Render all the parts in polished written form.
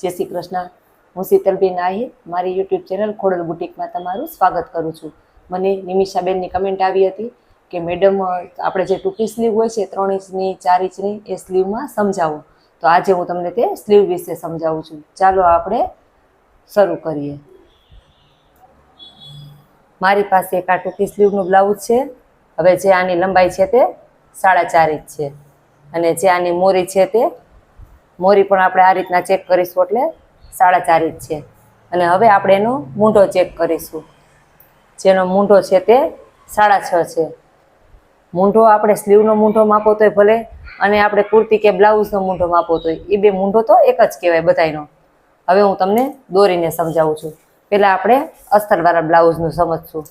જય શ્રી કૃષ્ણ। હું શીતલબેન આહિર મારી યુટ્યુબ ચેનલ ખોડલ બુટીકમાં તમારું સ્વાગત કરું છું। મને નિમિષાબેનની કમેન્ટ આવી હતી કે મેડમ આપણે જે ટૂંકી સ્લીવ હોય છે 3 ઇંચની 4 ઇંચની એ સ્લીવમાં સમજાવો। તો આજે હું તમને તે સ્લીવ વિશે સમજાવું છું। ચાલો આપણે શરૂ કરીએ। મારી પાસે એક આ ટૂંકી સ્લીવનું બ્લાઉઝ છે। હવે જે આની લંબાઈ છે તે 4.5 ઇંચ છે અને જે આની મોરી છે તે મોરી પણ આપણે આ રીતના ચેક કરીશું એટલે 4.5 ઇંચ છે। અને હવે આપણે એનો મૂંઢો ચેક કરીશું, જેનો મૂંઢો છે તે 6.5 છે। મૂંઢો આપણે સ્લીવનો મૂંઢો માપો તોય ભલે અને આપણે કુર્તી કે બ્લાઉઝનો મૂંઢો માપો તોય એ બે મૂંઢો તો એક જ કહેવાય બધાયનો। હવે હું તમને દોરીને સમજાવું છું। પહેલાં આપણે અસ્તરવાળા બ્લાઉઝનું સમજશું।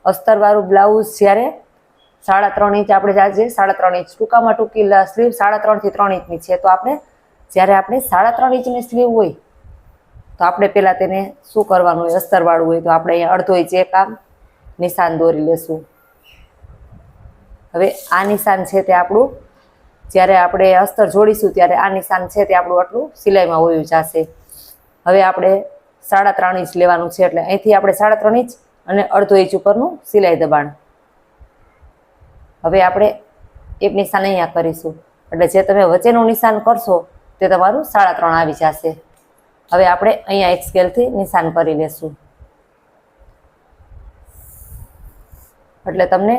અસ્તરવાળું બ્લાઉઝ જ્યારે 3.5 ઇંચ આપણે આજે 3.5 ઇંચ ટૂંકામાં ટૂંકી સ્લીવ 3.5 થી 3 ઇંચની છે, તો આપણે જ્યારે આપણે 3.5 ઇંચની સ્લીવ હોય તો આપણે પહેલાં તેને શું કરવાનું હોય, અસ્તરવાળું હોય તો આપણે અહીંયા અડધો ઇંચ એક આમ નિશાન દોરી લેશું। હવે આ નિશાન છે તે આપણું જ્યારે આપણે અસ્તર જોડીશું ત્યારે આ નિશાન છે તે આપણું આટલું સિલાઈમાં હોયું જશે। હવે આપણે 3.5 ઇંચ લેવાનું છે એટલે અહીંથી આપણે 3.5 ઇંચ અને અડધો ઇંચ ઉપરનું સિલાઈ દબાણ। હવે આપણે એક નિશાન અહીંયા કરીશું એટલે જે તમે વચ્ચેનું નિશાન કરશો તે તમારું 3.5 આવી જશે। હવે આપણે અહીંયા એક સ્કેલથી નિશાન કરી લેશું એટલે તમને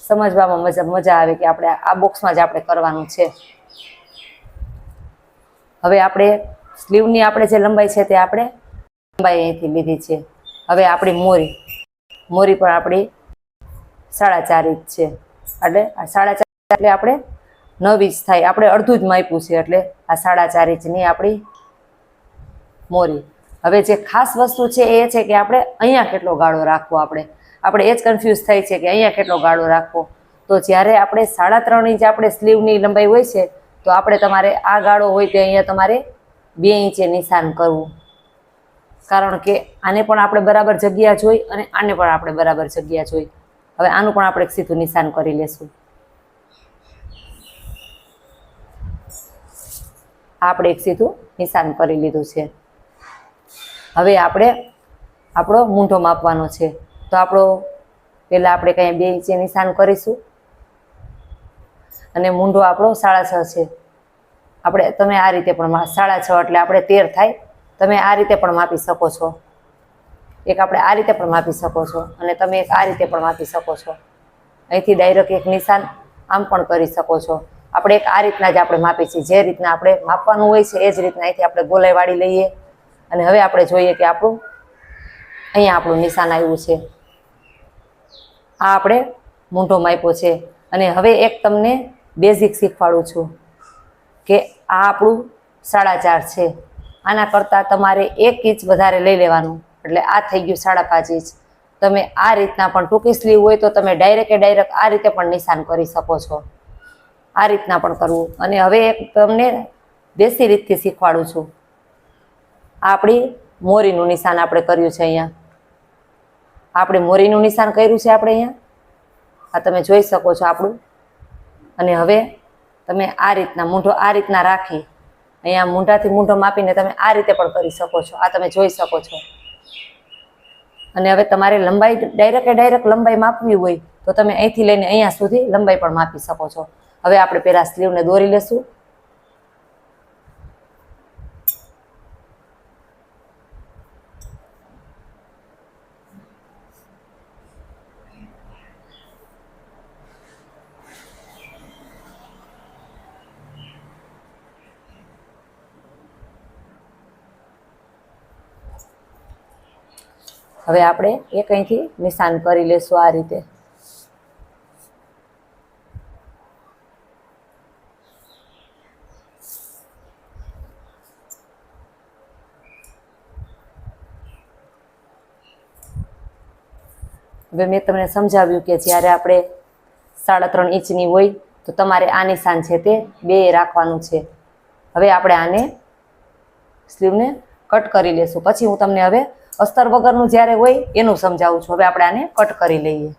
સમજવામાં મજા આવે કે આપણે આ બોક્સમાં જ આપણે કરવાનું છે। હવે આપણે સ્લીવની આપણે જે લંબાઈ છે તે આપણે લંબાઈ અહીંથી લીધી છે। હવે આપણી મોરી પણ આપણી 4.5 ઇંચ છે એટલે આ 4.5 એટલે આપણે 9 ઇંચ થાય, આપણે અડધું જ માપ્યું છે એટલે આ 4.5 ઇંચની આપણી મોરી। હવે જે ખાસ વસ્તુ છે એ છે કે આપણે અહીંયા કેટલો ગાળો રાખવો, આપણે એ જ કન્ફ્યુઝ થાય છે કે અહીંયા કેટલો ગાળો રાખવો। તો જ્યારે આપણે 3.5 ઇંચ આપણે સ્લીવની લંબાઈ હોય છે તો આપણે તમારે આ ગાળો હોય તે અહીંયા તમારે 2 ઇંચે નિશાન કરવું, કારણ કે આને પણ આપણે બરાબર જગ્યા જોઈ અને આને પણ આપણે બરાબર જગ્યા જોઈ। હવે આનું પણ આપણે સીધું નિશાન કરી લેશું। આપણે એક સીધું નિશાન કરી લીધું છે। હવે આપણે આપણો મૂંઢો માપવાનો છે તો આપણો પહેલાં આપણે કંઈ 2 ઇંચે નિશાન કરીશું અને મૂંઢો આપણો 6.5 છે। આપણે તમે આ રીતે પણ 6.5 એટલે આપણે 13 થાય, તમે આ રીતે પણ માપી શકો છો। એક આપણે આ રીતે પણ માપી શકો છો અને તમે એક આ રીતે પણ માપી શકો છો। અહીંથી ડાયરેક્ટ એક નિશાન આમ પણ કરી શકો છો। આપણે એક આ રીતના જ આપણે માપી છીએ, જે રીતના આપણે માપવાનું હોય છે એ જ રીતના અહીંથી આપણે ગોલાઈ વાળી લઈએ અને હવે આપણે જોઈએ કે અહીંયા આપણું નિશાન આવ્યું છે। આ આપણે મૂંઢો માપ્યો છે અને હવે એક તમને બેઝિક શીખવાડું છું કે આ આપણું 4.5 છે, આના કરતાં તમારે 1 ઇંચ વધારે લઈ લેવાનું એટલે આ થઈ ગયું 5.5 ઇંચ। તમે આ રીતના પણ ટૂંકી સ્લીવ હોય તો તમે ડાયરેક્ટ આ રીતે પણ નિશાન કરી શકો છો, આ રીતના પણ કરવું। અને હવે એક તમને દેશી રીતથી શીખવાડું છું। આપણી મોરીનું નિશાન આપણે કર્યું છે અહીંયા, આપણે મોરીનું નિશાન કર્યું છે આપણે અહીંયા, આ તમે જોઈ શકો છો આપણું। અને હવે તમે આ રીતના મૂંઢો આ રીતના રાખી અહીંયા મૂંઢાથી મૂંઢો માપીને તમે આ રીતે પણ કરી શકો છો, આ તમે જોઈ શકો છો। અને હવે તમારે લંબાઈ ડાયરેક્ટ લંબાઈ માપવી હોય તો તમે અહીંથી લઈને અહીંયા સુધી લંબાઈ પણ માપી શકો છો। હવે આપણે પહેલાં સ્લીવને દોરી લેશું। હવે આપણે એક અહીંથી નિશાન કરી લેશું આ રીતે। હવે મેં તમને સમજાવ્યું કે જ્યારે આપણે 3.5 ઇંચની હોય તો તમારે આ નિશાન છે તે 2 રાખવાનું છે। હવે આપણે આને સ્લીવને કટ કરી લેશું, પછી હું તમને હવે અસ્તર વગરનું જ્યારે હોય એનું સમજાવું છું। હવે આપણે આને કટ કરી લઈએ।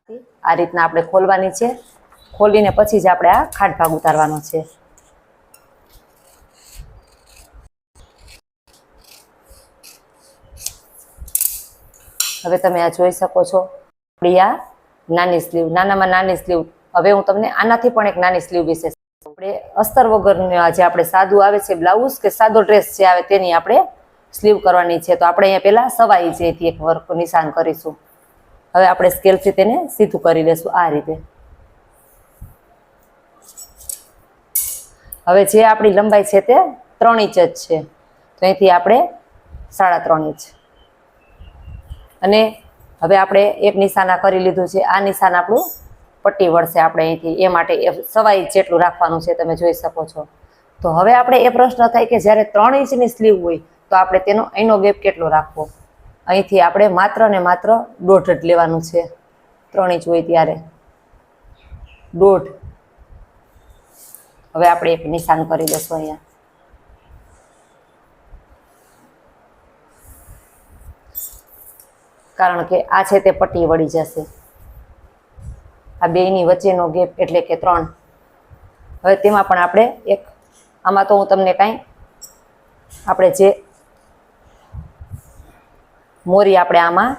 આ રીતના આપણે ખોલવાની છે. ખોલીને પછી જ આપણે આ ખાટ ભાગ ઉતારવાનો છે. હવે તમે આ જોઈ શકો છો આપણી આ નાની સ્લીવ, નાનામાં નાની સ્લીવ. હવે હું તમને આનાથી પણ એક નાની સ્લીવ વિશે, આપણે અસ્તર વગરનું જે આપણે સાદું આવે છે બ્લાઉઝ કે સાદો ડ્રેસ જે આવે તેની આપણે સ્લીવ કરવાની છે. તો આપણે અહીંયા પહેલા સવાઈ જેથી એક વર્ક નિશાન કરીશું. હવે આપણે સ્કેલથી તેને સીધું કરી લેશું આ રીતે. હવે જે આપણી લંબાઈ છે તે 3 ઇંચ જ છે, તો અહીંથી આપણે 3.5 ઇંચ. અને હવે આપણે એક નિશાન કરી લીધું છે. આ નિશાન આપણું પટ્ટી વળશે આપણે અહીંથી, એ માટે 1.25 ઇંચ જેટલું રાખવાનું છે, તમે જોઈ શકો છો. તો હવે આપણે એ પ્રશ્ન થાય કે જ્યારે 3 ઇંચની સ્લીવ હોય તો આપણે તેનો અહીંનો ગેપ કેટલો રાખવો. અહીંથી આપણે માત્ર ને માત્ર 1.5 જ લેવાનું છે. 3 ઇંચ હોય ત્યારે 1.5. હવે આપણે એક નિશાન કરી દઈશું અહીંયા. કારણ કે આ છે તે પટ્ટી વળી જશે. આ બેયની વચ્ચેનો ગેપ એટલે કે 3. હવે તેમાં પણ આપણે એક, આમાં તો હું તમને કાંઈ આપણે જે મોરી આપણે આમાં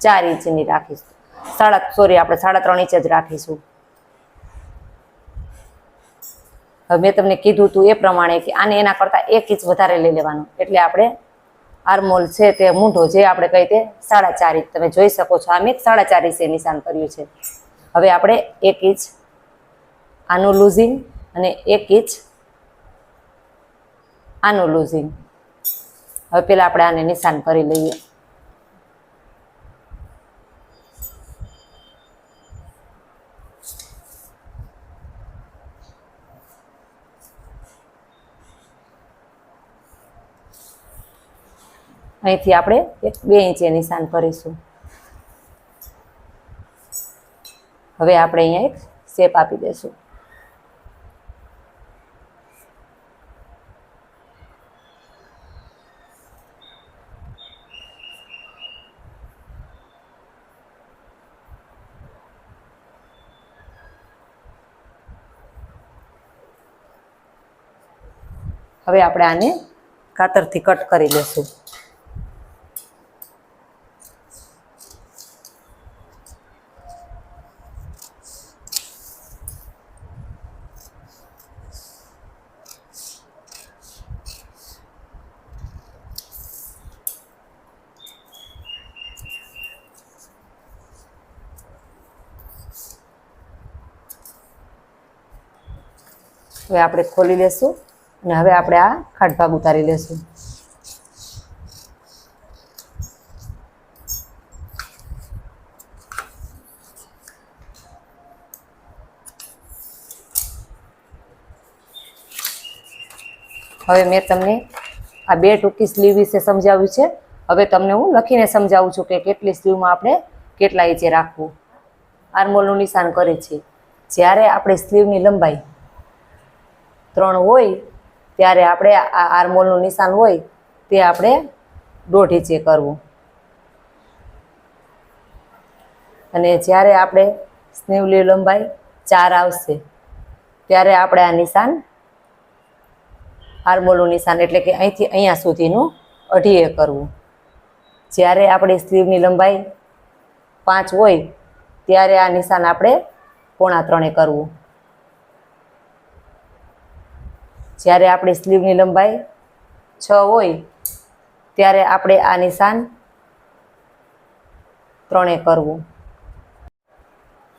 4 ઇંચની રાખીશું. આપણે 3.5 ઇંચ જ રાખીશું. હવે મેં તમને કીધું હતું એ પ્રમાણે કે આને એના કરતાં 1 ઇંચ વધારે લઈ લેવાનું. એટલે આપણે આર્મહોલ છે તે મૂંઢો જે આપણે કહી તે 4.5 ઇંચ. તમે જોઈ શકો છો આ મેં 4.5 ઇંચે નિશાન કર્યું છે. હવે આપણે 1 ઇંચ આનું લૂઝિંગ અને 1 ઇંચ આનું લૂઝિંગ. હવે પહેલાં આપણે આને નિશાન કરી લઈએ. અહીંથી આપણે 2 ઇંચે નિશાન કરીશું. હવે આપણે અહીંયા એક શેપ આપી દઈશું. હવે આપણે આને કાતરથી કટ કરી લેશું. હવે આપણે ખોલી લેશું અને હવે આપણે આ ખાટ ભાગ ઉતારી લેશું. હવે મેં તમને આ 2 ટૂંકી સ્લીવ વિશે સમજાવ્યું છે. હવે તમને હું લખીને સમજાવું છું કે કેટલી સ્લીવમાં આપણે કેટલા ઇંચે રાખવું. આર્મહોલનું નિશાન કરે છે. જ્યારે આપણે સ્લીવની લંબાઈ 3 હોય ત્યારે આપણે આ આર્મહોલનું નિશાન હોય તે આપણે 1.5 ઇંચે કરવું. અને જ્યારે આપણે સ્લીવની લંબાઈ 4 આવશે ત્યારે આપણે આ નિશાન આર્મહોલનું નિશાન એટલે કે અહીંથી અહીંયા સુધીનું 2.5 કરવું. જ્યારે આપણી સ્લીવની લંબાઈ 5 હોય ત્યારે આ નિશાન આપણે 2.75 કરવું. જ્યારે આપણી સ્લીવની લંબાઈ 6 હોય ત્યારે આપણે આ નિશાન 3 કરવું.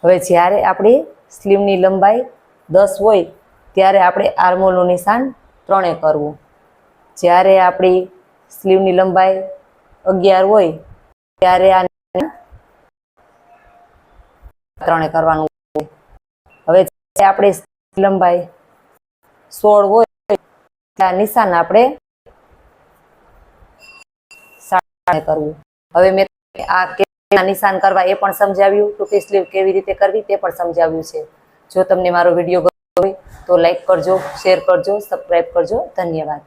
હવે જ્યારે આપણી સ્લીવની લંબાઈ 10 હોય ત્યારે આપણે આર્મહોલનું નિશાન 3 કરવું. જ્યારે આપણી સ્લીવની લંબાઈ 11 હોય ત્યારે આ 3 કરવાનું. હવે આપણી લંબાઈ 16 હોય આ નિશાન આપણે 7 કરવું. હવે મેં આ નિશાન કરવા એ પણ સમજાવ્યું, ટૂંકી સ્લીવ કેવી રીતે કરવી તે પણ સમજાવ્યું છે. જો તમને મારો વિડીયો ગમ્યો હોય તો લાઈક કરજો, શેર કરજો, સબસ્ક્રાઈબ કરજો. ધન્યવાદ.